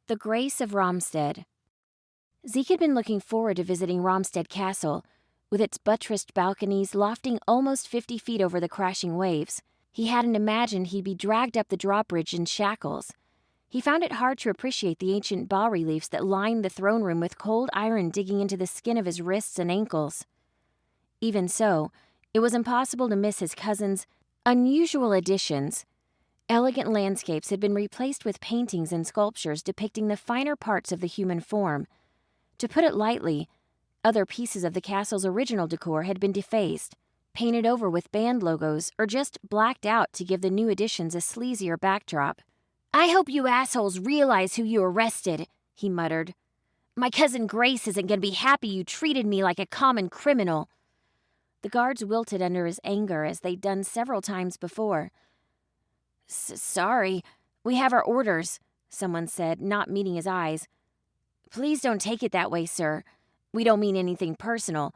The Grace of Rhamsted. Zeke had been looking forward to visiting Rhamsted Castle, with its buttressed balconies lofting almost 50 feet over the crashing waves. He hadn't imagined he'd be dragged up the drawbridge in shackles. He found it hard to appreciate the ancient bas-reliefs that lined the throne room with cold iron digging into the skin of his wrists and ankles. Even so, it was impossible to miss his cousin's unusual additions. Elegant landscapes had been replaced with paintings and sculptures depicting the finer parts of the human form. To put it lightly, other pieces of the castle's original decor had been defaced, painted over with band logos, or just blacked out to give the new additions a sleazier backdrop. "I hope you assholes realize who you arrested," he muttered. "My cousin Grace isn't going to be happy you treated me like a common criminal." The guards wilted under his anger as they'd done several times before. "Sorry, we have our orders," someone said, not meeting his eyes. "Please don't take it that way, sir. We don't mean anything personal,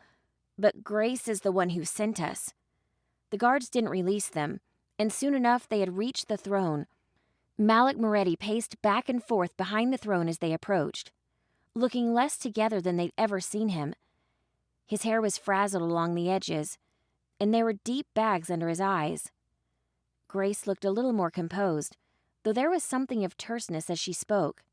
but Grace is the one who sent us." The guards didn't release them, and soon enough they had reached the throne. Malik Moretti paced back and forth behind the throne as they approached, looking less together than they'd ever seen him. His hair was frazzled along the edges, and there were deep bags under his eyes. Grace looked a little more composed, though there was something of terseness as she spoke.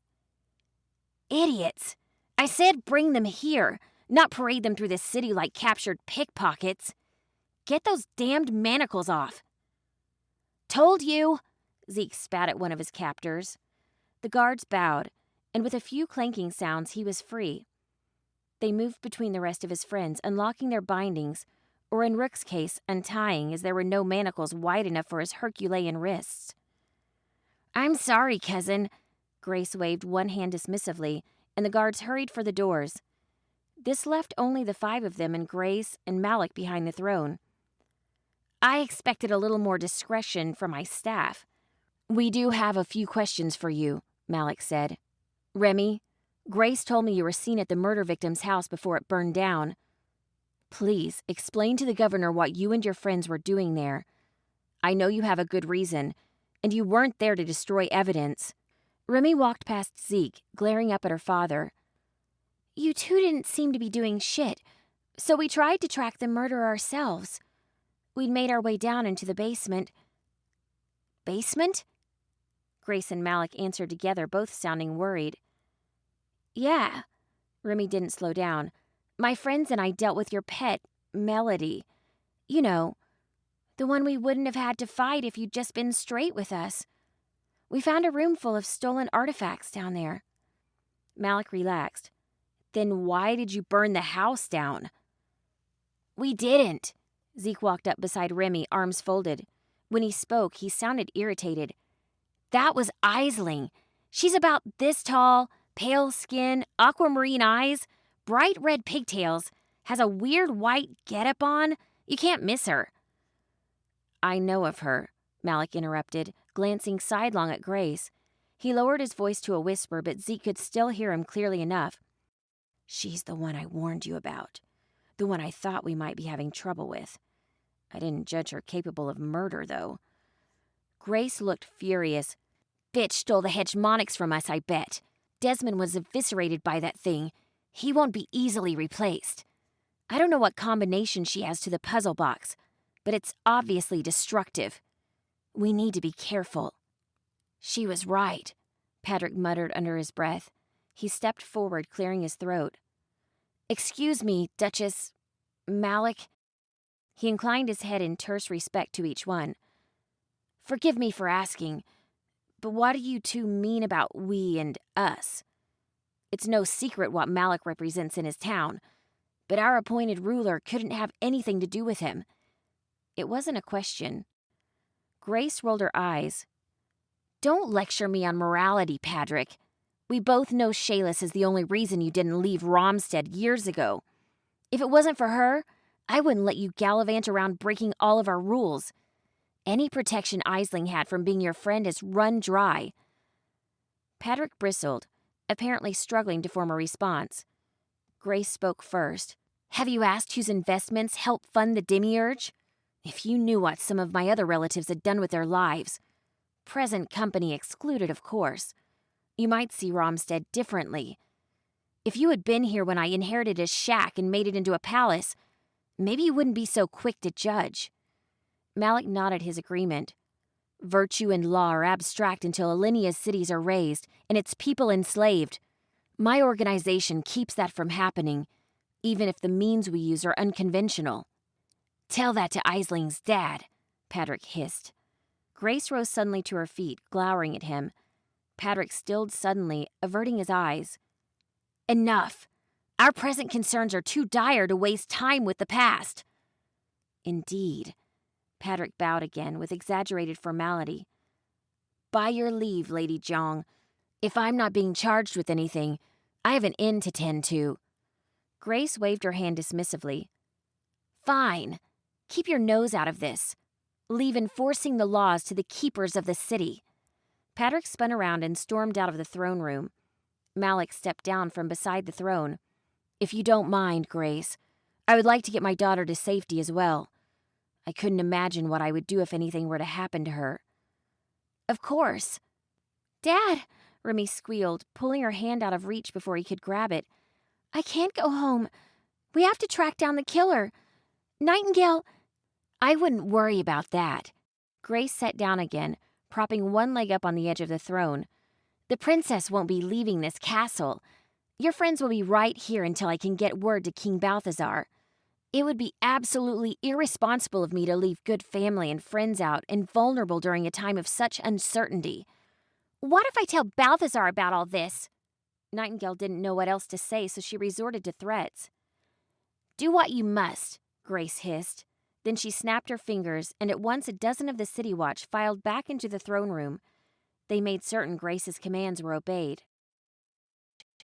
"Idiots! I said bring them here, not parade them through the city like captured pickpockets. Get those damned manacles off." "Told you!" Zeke spat at one of his captors. The guards bowed, and with a few clanking sounds he was free. They moved between the rest of his friends, unlocking their bindings, or in Rook's case, untying as there were no manacles wide enough for his Herculean wrists. "I'm sorry, cousin." Grace waved one hand dismissively, and the guards hurried for the doors. This left only the 5 of them and Grace and Malik behind the throne. "I expected a little more discretion from my staff." "We do have a few questions for you," Malik said. "Remy, Grace told me you were seen at the murder victim's house before it burned down. Please explain to the governor what you and your friends were doing there. I know you have a good reason, and you weren't there to destroy evidence." Remy walked past Zeke, glaring up at her father. "You two didn't seem to be doing shit, so we tried to track the murderer ourselves. We'd made our way down into the basement." "Basement?" Grace and Malik answered together, both sounding worried. "Yeah." Remy didn't slow down. "My friends and I dealt with your pet, Melody. You know, the one we wouldn't have had to fight if you'd just been straight with us. We found a room full of stolen artifacts down there." Malik relaxed. "Then why did you burn the house down?" "We didn't." Zeke walked up beside Remy, arms folded. When he spoke, he sounded irritated. "That was Aisling. She's about this tall, pale skin, aquamarine eyes, bright red pigtails, has a weird white getup on. You can't miss her." "I know of her," Malik interrupted, glancing sidelong at Grace. He lowered his voice to a whisper, but Zeke could still hear him clearly enough. "She's the one I warned you about. The one I thought we might be having trouble with. I didn't judge her capable of murder, though." Grace looked furious. "Bitch stole the hegemonics from us, I bet. Desmond was eviscerated by that thing. He won't be easily replaced. I don't know what combination she has to the puzzle box, but it's obviously destructive. We need to be careful." "She was right," Patrick muttered under his breath. He stepped forward, clearing his throat. "Excuse me, Duchess... Malik." He inclined his head in terse respect to each one. "Forgive me for asking, but what do you two mean about we and us? It's no secret what Malik represents in his town, but our appointed ruler couldn't have anything to do with him." It wasn't a question. Grace rolled her eyes. "Don't lecture me on morality, Patrick. We both know Shayless is the only reason you didn't leave Rhamsted years ago. If it wasn't for her, I wouldn't let you gallivant around breaking all of our rules. Any protection Aisling had from being your friend has run dry." Patrick bristled, apparently struggling to form a response. Grace spoke first. "Have you asked whose investments help fund the demiurge? If you knew what some of my other relatives had done with their lives. Present company excluded, of course. you might see Rhamsted differently. If you had been here when I inherited a shack and made it into a palace, maybe you wouldn't be so quick to judge." Malik nodded his agreement. "Virtue and law are abstract until Alinia's cities are razed and its people enslaved. My organization keeps that from happening, even if the means we use are unconventional." "Tell that to Aisling's dad," Patrick hissed. Grace rose suddenly to her feet, glowering at him. Patrick stilled suddenly, averting his eyes. "Enough! Our present concerns are too dire to waste time with the past." "Indeed." Patrick bowed again with exaggerated formality. "By your leave, Lady Jong. If I'm not being charged with anything, I have an inn to tend to." Grace waved her hand dismissively. "Fine. Keep your nose out of this. Leave enforcing the laws to the keepers of the city." Patrick spun around and stormed out of the throne room. Malik stepped down from beside the throne. "If you don't mind, Grace, I would like to get my daughter to safety as well. I couldn't imagine what I would do if anything were to happen to her." "Of course." "Dad," Remy squealed, pulling her hand out of reach before he could grab it. "I can't go home. We have to track down the killer. Nightingale—" "I wouldn't worry about that." Grace sat down again, propping one leg up on the edge of the throne. "The princess won't be leaving this castle. Your friends will be right here until I can get word to King Balthazar. It would be absolutely irresponsible of me to leave good family and friends out and vulnerable during a time of such uncertainty." "What if I tell Balthazar about all this?" Nightingale didn't know what else to say, so she resorted to threats. "Do what you must," Grace hissed. Then she snapped her fingers, and at once a dozen of the City Watch filed back into the throne room. They made certain Grace's commands were obeyed.